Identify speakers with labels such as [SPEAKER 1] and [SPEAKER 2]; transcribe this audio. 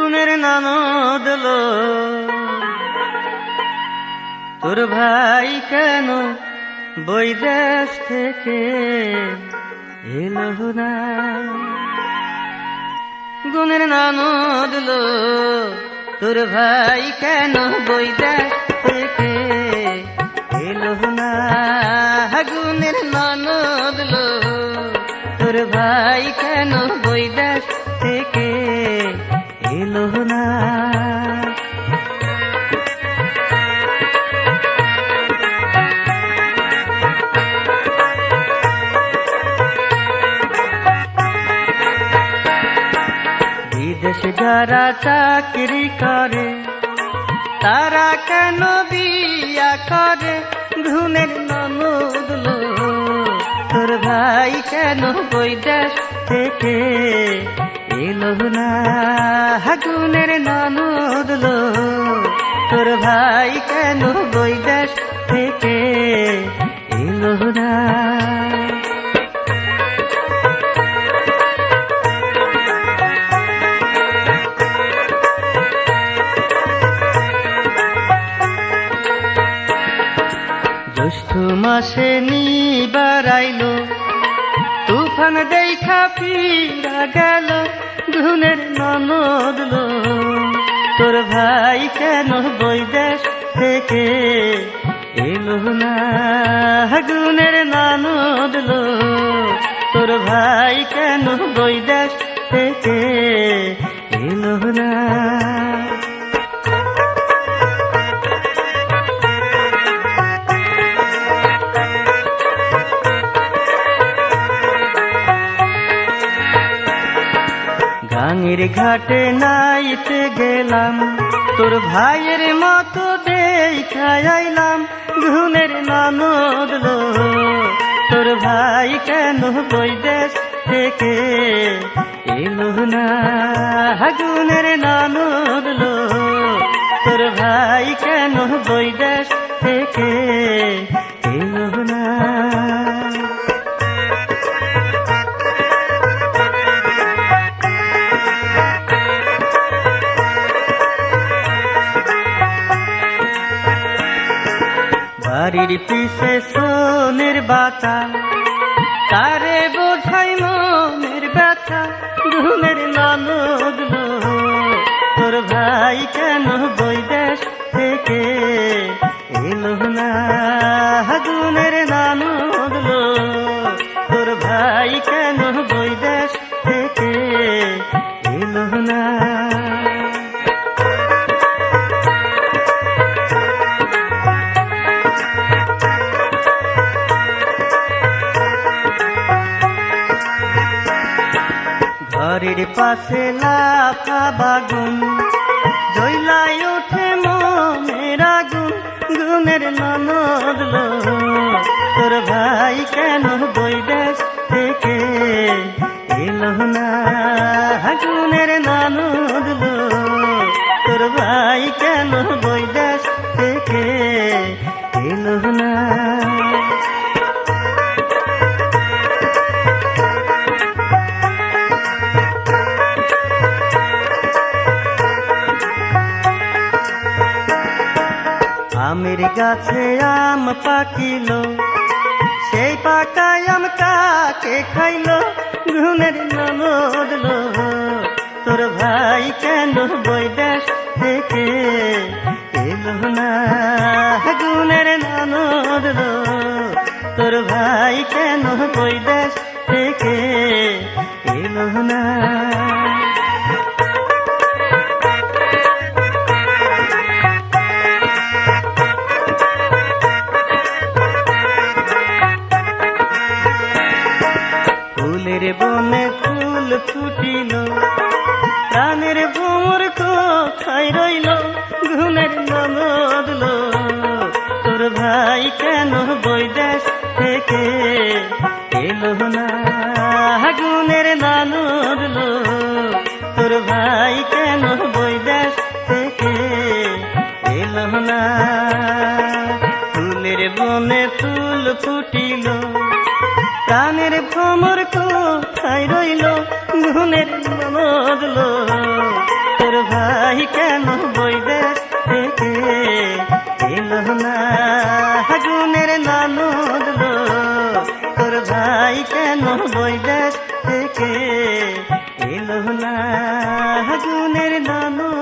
[SPEAKER 1] গুণের ননদ লো তোর ভাই কেন বৈদেশ থেকে এলো না। গুণের ননদ লো তোর ভাই কেন বৈদেশ থেকে এলো না। গুণের ননদ লো তোর ভাই কেন বৈদেশ থেকে এলো না। বিদেশে যারা চাকরি করে তারা কেন বিয়া করে। গুণের ননদ লো তোর ভাই কেন বৈদেশ থেকে এলো না। গুণের ননদ লো তোর ভাই কেন বৈদেশ থেকে এলো না। জ্যৈষ্ঠ মাসে নিবার আইলো তুফান দেখা ফিরা গেল। গুণের ননদ লো তোর ভাই কেন বৈদেশ থেকে এলো না। গুণের ননদ লো তোর ভাই কেন বৈদেশ থেকে এলো না। গাঙের ঘাটে নাইতে গেলাম তোর ভাইয়ের মতো দেখা আইলাম। গুণের ননদ লো তোর ভাই কেন বৈদেশ থেকে এলো না। গুণের ননদ লো তোর ভাই কেন বৈদেশ থেকে এলো না। বাড়ির পিছে সোনের বাতা তারে বোঝাই মনের ব্যথা। গুণের ননদ লো তোর ভাই কেন বৈদেশ থেকে এলো না। গুণের ননদ লো তোর ভাই কেন বৈদেশ থেকে এলো না। ঘরের পাশে লাফা বাগুন জ্বলাই ওঠে মনের আগুন। গুণের ননদ লো তোর ভাই কেন বৈদেশ থেকে এলো না। গুণের ননদ লো তোর ভাই কেন বৈদেশ থেকে এলো না। আমের গাছে আম পাকিলো সেই পাকা আম কাকে খাইলো। গুণের ননদ লো তোর ভাই কেন বৈদেশ থেকে এলো না। গুণের ননদ লো তোর ভাই কেন বৈদেশ থেকে এলো না। ফুলের বনে ফুল ফুটিল প্রাণের ভোমর কোথায় রইল। গুণের ননদ লো তোর ভাই কেন বৈদেশ থেকে এলো না। গুণের ননদ লো তোর ভাই কেন বৈদেশ থেকে এলো না। ফুলের বনে ফুল ফুটিল প্রাণের ভ্রমর কোথায় রইল। গুণের ননদ লো তোর ভাই কেন বৈদেশ থেকে এলো না? আগুনের ননদ লো, তোর ভাই কেন বৈদেশ থেকে এলো না? আগুনের ননদ